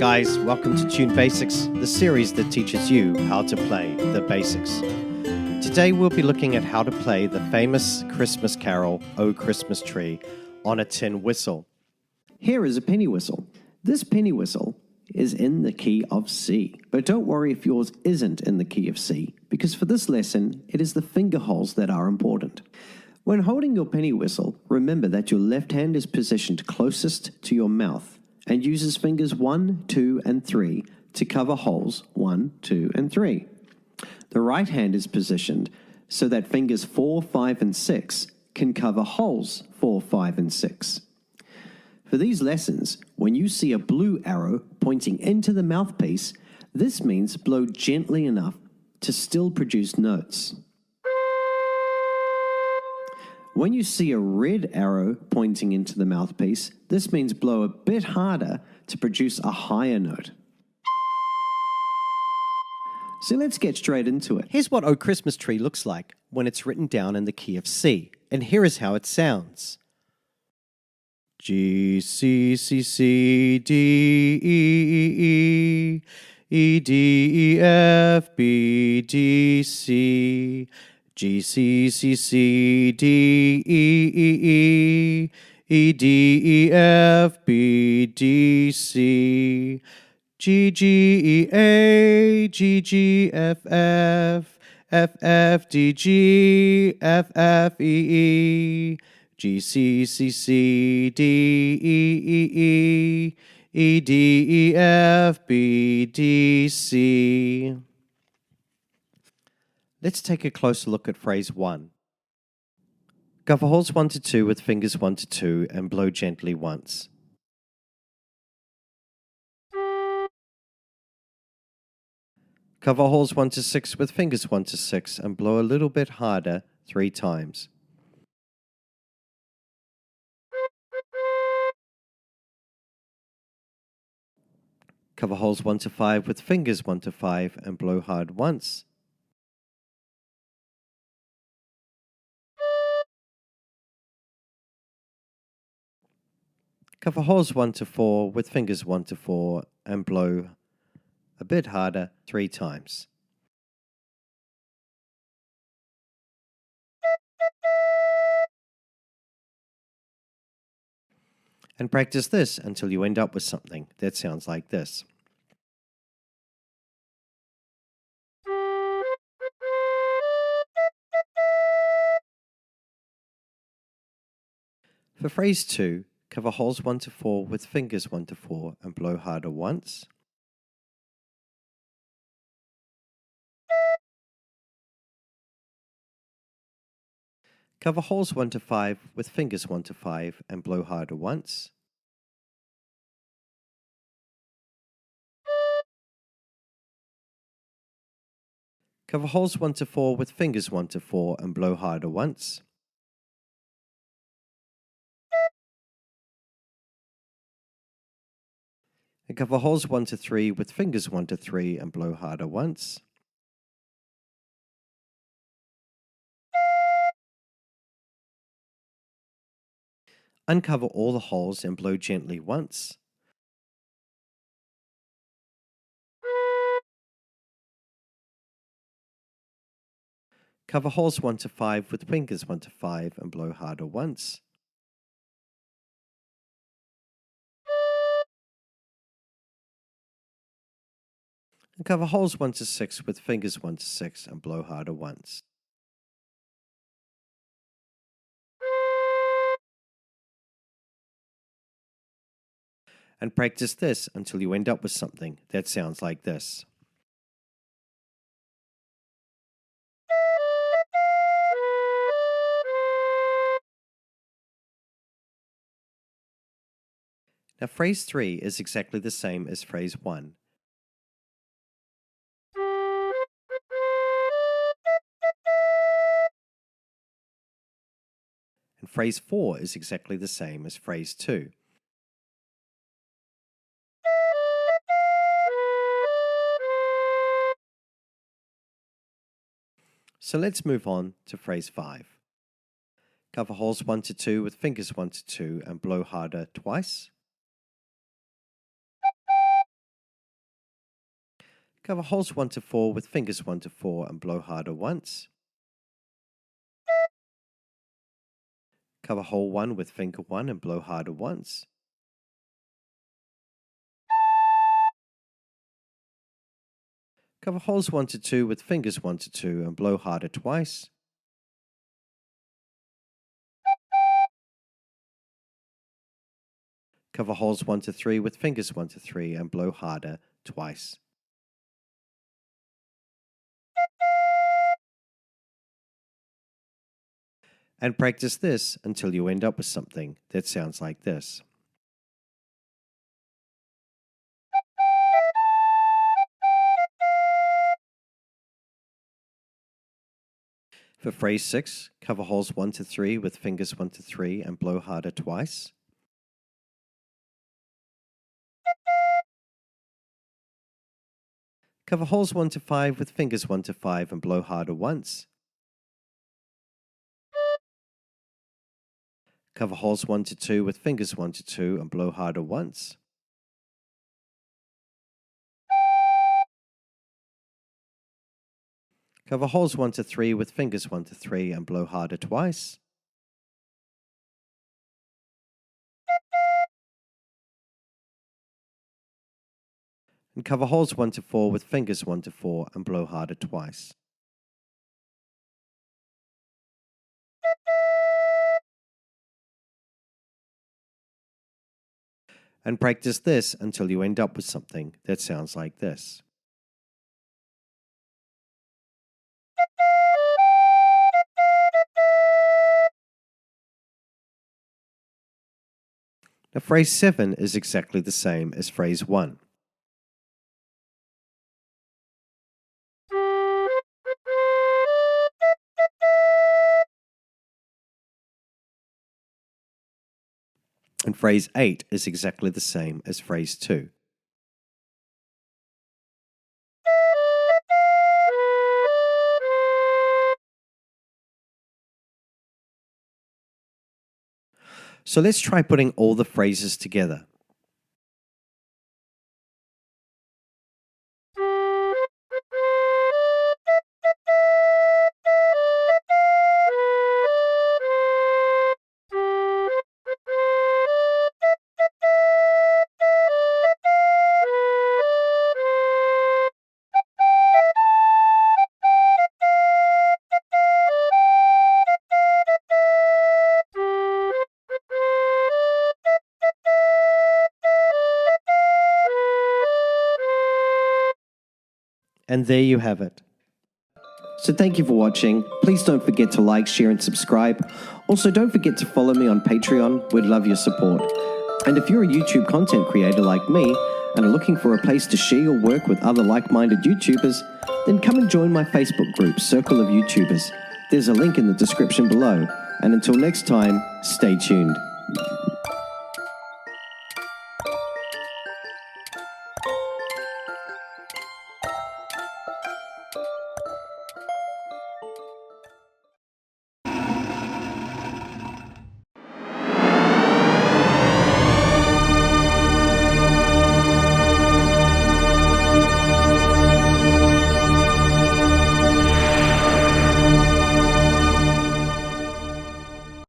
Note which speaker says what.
Speaker 1: guys, welcome to Tune Basics, the series that teaches you how to play the basics. Today we'll be looking at how to play the famous Christmas carol, O Christmas Tree, on a tin whistle.
Speaker 2: Here is a penny whistle. This penny whistle is in the key of C. But don't worry if yours isn't in the key of C, because for this lesson, it is the finger holes that are important. When holding your penny whistle, remember that your left hand is positioned closest to your mouth and uses fingers 1, 2, and 3 to cover holes 1, 2, and 3. The right hand is positioned so that fingers 4, 5, and 6 can cover holes 4, 5, and 6. For these lessons, when you see a blue arrow pointing into the mouthpiece, this means blow gently enough to still produce notes. When you see a red arrow pointing into the mouthpiece, this means blow a bit harder to produce a higher note. So let's get straight into it.
Speaker 1: Here's what O Christmas Tree looks like when it's written down in the key of C, and here is how it sounds. G, C, C, C, D, E, E, E, D, E, F, B, D, C, G, C, C, C, D, E, E, E, E, D, E, F, B, D, C, G, G, E, A, G, G, F, F, F, F, D, G, F, F, E, E, G, C, C, C, D, E, E, E, E, D, E, F, B, D, C. Let's take a closer look at phrase 1. Cover holes 1 to 2 with fingers 1 to 2 and blow gently once. Cover holes 1 to 6 with fingers 1 to 6 and blow a little bit harder 3 times. Cover holes 1 to 5 with fingers 1 to 5 and blow hard once. Cover holes 1 to 4 with fingers 1 to 4 and blow a bit harder 3 times. And practice this until you end up with something that sounds like this. For phrase 2, cover holes 1 to 4 with fingers 1 to 4 and blow harder once. Cover holes 1 to 5 with fingers 1 to 5 and blow harder once. Cover holes 1 to 4 with fingers 1 to 4 and blow harder once. And cover holes 1 to 3 with fingers 1 to 3 and blow harder once. Uncover all the holes and blow gently once. Cover holes 1 to 5 with fingers 1 to 5 and blow harder once. And cover holes 1 to 6 with fingers 1 to 6 and blow harder once. And practice this until you end up with something that sounds like this. Now phrase 3 is exactly the same as phrase 1. And phrase 4 is exactly the same as phrase 2. So let's move on to phrase 5. Cover holes 1 to 2 with fingers 1 to 2 and blow harder twice. Cover holes 1 to 4 with fingers 1 to 4 and blow harder once. Cover hole 1 with finger 1 and blow harder once. Cover holes 1 to 2 with fingers 1 to 2 and blow harder twice. Cover holes 1 to 3 with fingers 1 to 3 and blow harder twice. And practice this until you end up with something that sounds like this. For phrase 6, cover holes 1 to 3 with fingers 1 to 3 and blow harder twice. Cover holes 1 to 5 with fingers 1 to 5 and blow harder once. Cover holes 1 to 2 with fingers 1 to 2 and blow harder once. Cover holes 1 to 3 with fingers 1 to 3 and blow harder twice. And cover holes 1 to 4 with fingers 1 to 4 and blow harder twice. And practice this until you end up with something that sounds like this. Now, phrase 7 is exactly the same as phrase 1. And phrase 8 is exactly the same as phrase 2. So let's try putting all the phrases together. And there you have it.
Speaker 2: So thank you for watching. Please don't forget to like, share, and subscribe. Also, don't forget to follow me on Patreon. We'd love your support. And if you're a YouTube content creator like me and are looking for a place to share your work with other like-minded YouTubers, then come and join my Facebook group, Circle of YouTubers. There's a link in the description below. And until next time, stay tuned.